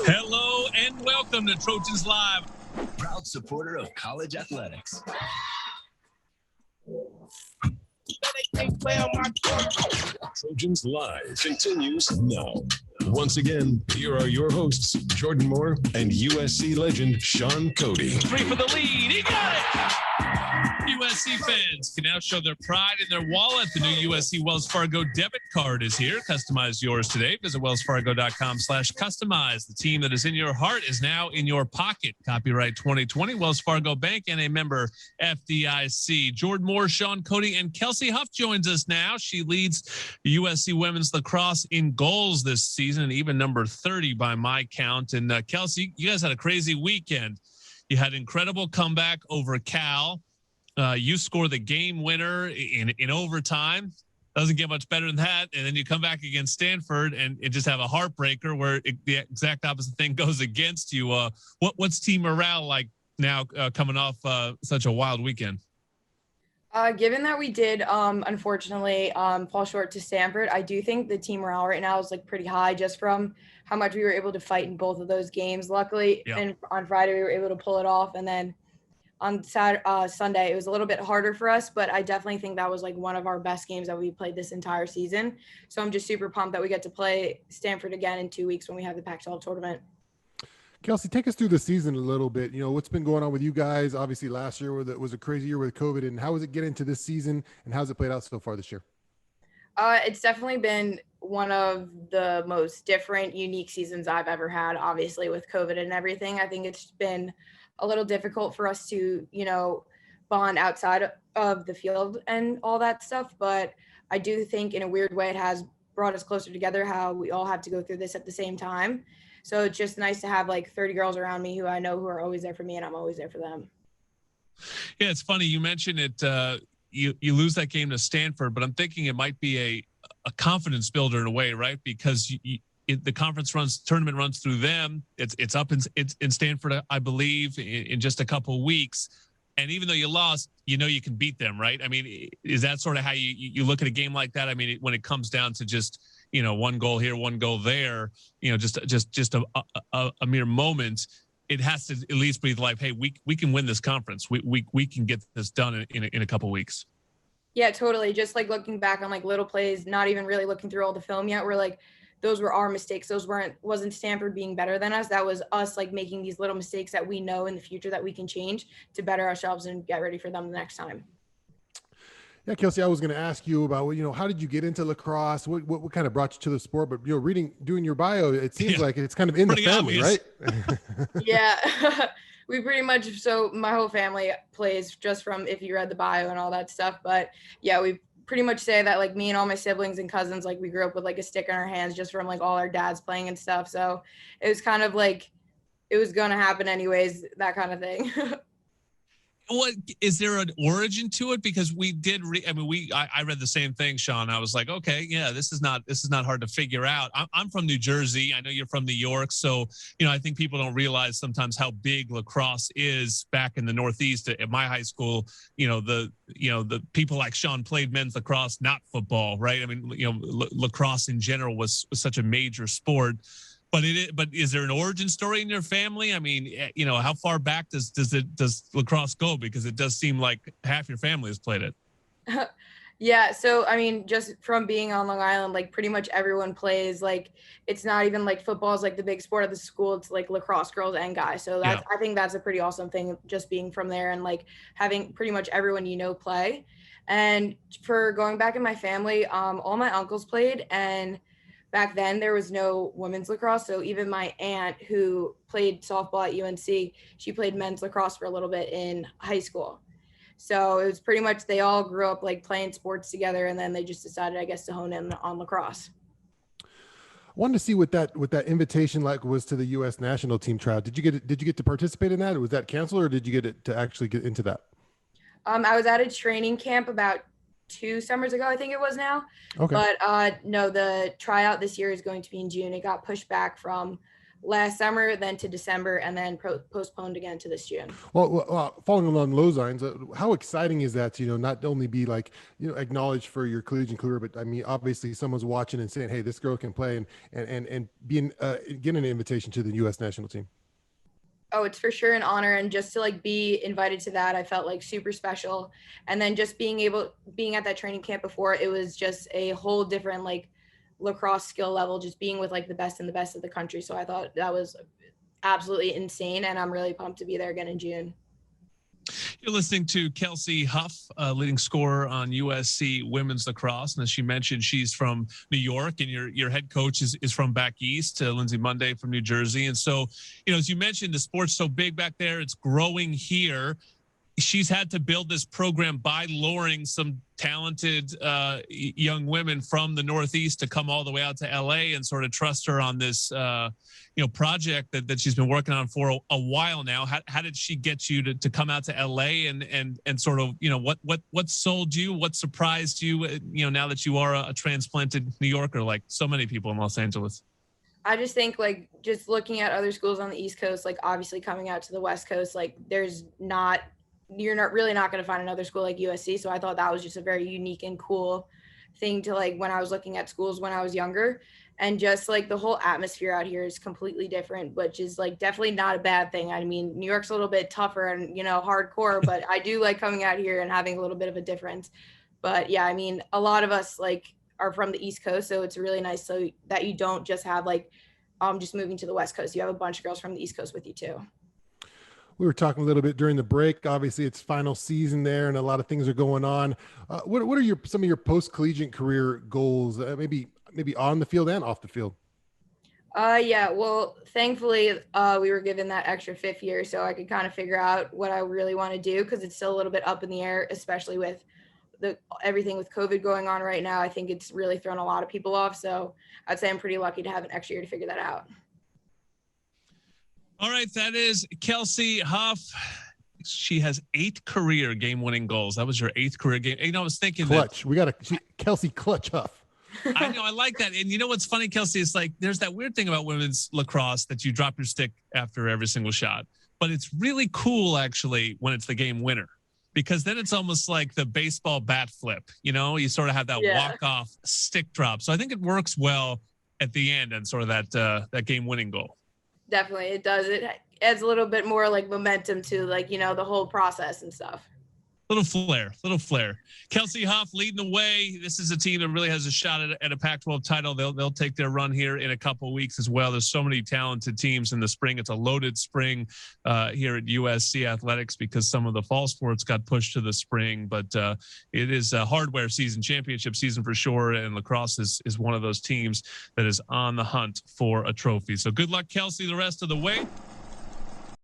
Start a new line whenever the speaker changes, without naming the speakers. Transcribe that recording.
Hello and welcome to Trojans Live.
Proud supporter of college athletics.
Trojans Live continues now. Once again, here are your hosts, Jordan Moore and USC legend Sean Cody.
3 for the lead. He got it! USC fans can now show their pride in their wallet. The new USC Wells Fargo debit card is here. Customize yours today. Visit wellsfargo.com/customize. The team that is in your heart is now in your pocket. Copyright 2020 Wells Fargo Bank and a member FDIC. Jordan Moore, Sean Cody, and Kelsey Huff joins us now. She leads USC women's lacrosse in goals this season, even number 30 by my count. And Kelsey, you guys had a crazy weekend. You had an incredible comeback over Cal. You score the game winner in overtime. Doesn't get much better than that. And then you come back against Stanford and just have a heartbreaker where the exact opposite thing goes against you. What's team morale like now coming off such a wild weekend?
Given that we did, unfortunately, fall short to Stanford, I do think the team morale right now is like pretty high just from how much we were able to fight in both of those games. Luckily, and on Friday, we were able to pull it off. And then on Sunday, it was a little bit harder for us, but I definitely think that was like one of our best games that we played this entire season. So I'm just super pumped that we get to play Stanford again in 2 weeks when we have the Pac-12 tournament.
Kelsey, take us through the season a little bit. You know, what's been going on with you guys? Obviously, last year was a crazy year with COVID, and how was it getting into this season, and how's it played out so far this year?
It's definitely been one of the most different, unique seasons I've ever had, obviously, with COVID and everything. I think it's been a little difficult for us to, bond outside of the field and all that stuff. But I do think in a weird way, it has brought us closer together, how we all have to go through this at the same time. So it's just nice to have like 30 girls around me who I know who are always there for me and I'm always there for them.
Yeah, it's funny. You mentioned it. You lose that game to Stanford, but I'm thinking it might be a confidence builder in a way, right? Because the tournament runs through them. It's up in Stanford, I believe, in just a couple of weeks. And even though you lost, you can beat them, right? I mean, is that sort of how you look at a game like that? I mean, when it comes down to just one goal here, one goal there, just a mere moment, it has to at least breathe life. Hey, we can win this conference. We can get this done in a couple of weeks.
Yeah, totally. Just like looking back on like little plays, not even really looking through all the film yet. We're like, those were our mistakes. Those wasn't Stanford being better than us. That was us like making these little mistakes that we know in the future that we can change to better ourselves and get ready for them the next time.
Yeah, Kelsey, I was going to ask you about, how did you get into lacrosse? What kind of brought you to the sport? But, doing your bio, it seems like it's kind of in the family,
obvious.
Right?
Yeah, we pretty much, so my whole family plays just from if you read the bio and all that stuff. But yeah, we pretty much say that like me and all my siblings and cousins, like we grew up with like a stick in our hands just from like all our dads playing and stuff. So it was kind of like, it was going to happen anyways, that kind of thing.
What is there an origin to it? Because we did I read the same thing, Sean. I was like, okay, yeah, this is not hard to figure out. I'm from New Jersey. I know you're from New York. So, I think people don't realize sometimes how big lacrosse is back in the Northeast. At my high school, the people like Sean played men's lacrosse, not football, right? I mean, lacrosse in general was such a major sport. But is there an origin story in your family? I mean, how far back does lacrosse go? Because it does seem like half your family has played it.
Yeah. So, I mean, just from being on Long Island, like pretty much everyone plays, like, it's not even like football is like the big sport of the school. It's like lacrosse, girls and guys. So I think that's a pretty awesome thing, just being from there and like having pretty much everyone, play. And for going back in my family, all my uncles played, and back then there was no women's lacrosse. So even my aunt who played softball at UNC, she played men's lacrosse for a little bit in high school. So it was pretty much, they all grew up like playing sports together. And then they just decided, I guess, to hone in on lacrosse.
I wanted to see what that invitation like was to the U.S. national team tryout. Did you get to participate in that? Or was that canceled, or did you get it to actually get into that?
I was at a training camp about 2 summers ago, I think it was now.
Okay.
But no, the tryout this year is going to be in June. It got pushed back from last summer, then to December, and then postponed again to this June.
Well, following along those lines, how exciting is that to, not only be like, acknowledged for your collegiate career, but I mean, obviously someone's watching and saying, hey, this girl can play, and being, getting an invitation to the U.S. national team.
Oh, it's for sure an honor. And just to like be invited to that, I felt like super special. And then just being at that training camp before, it was just a whole different like lacrosse skill level, just being with like the best and the best of the country. So I thought that was absolutely insane, and I'm really pumped to be there again in June.
You're listening to Kelsey Huff, leading scorer on USC women's lacrosse. And as she mentioned, she's from New York, and your head coach is from back east, Lindsay Monday from New Jersey. And so, as you mentioned, the sport's so big back there, it's growing here. She's had to build this program by luring some talented young women from the Northeast to come all the way out to LA and sort of trust her on this, project that she's been working on for a while now. How did she get you to come out to LA and sort of, what sold you, what surprised you, now that you are a transplanted New Yorker, like so many people in Los Angeles?
I just think like just looking at other schools on the East Coast, like obviously coming out to the West Coast, like you're not really not going to find another school like USC. So I thought that was just a very unique and cool thing to like when I was looking at schools when I was younger, and just like the whole atmosphere out here is completely different, which is like definitely not a bad thing. I mean, New York's a little bit tougher and, hardcore, but I do like coming out here and having a little bit of a difference. But yeah, I mean, a lot of us like are from the East Coast. So it's really nice so that you don't just have like, just moving to the West Coast. You have a bunch of girls from the East Coast with you too.
We were talking a little bit during the break. Obviously, it's final season there, and a lot of things are going on. What are some of your post-collegiate career goals? Maybe on the field and off the field.
Yeah. Well, thankfully, we were given that extra 5th year, so I could kind of figure out what I really want to do, because it's still a little bit up in the air, especially with everything with COVID going on right now. I think it's really thrown a lot of people off. So I'd say I'm pretty lucky to have an extra year to figure that out.
All right, that is Kelsey Huff. She has 8 career game-winning goals. That was your 8th career game. I was thinking
clutch. We got Kelsey Clutch Huff.
I know, I like that. And you know what's funny, Kelsey? It's like there's that weird thing about women's lacrosse that you drop your stick after every single shot. But it's really cool, actually, when it's the game winner, because then it's almost like the baseball bat flip. You sort of have that walk-off stick drop. So I think it works well at the end and sort of that game-winning goal.
Definitely, it does. It adds a little bit more like momentum to like, the whole process and stuff.
Little flair. Kelsey Huff leading the way. This is a team that really has a shot at a Pac-12 title. They'll take their run here in a couple of weeks as well. There's so many talented teams in the spring. It's a loaded spring here at USC Athletics because some of the fall sports got pushed to the spring. But it is a hardware season, championship season for sure. And lacrosse is one of those teams that is on the hunt for a trophy. So good luck, Kelsey, the rest of the way.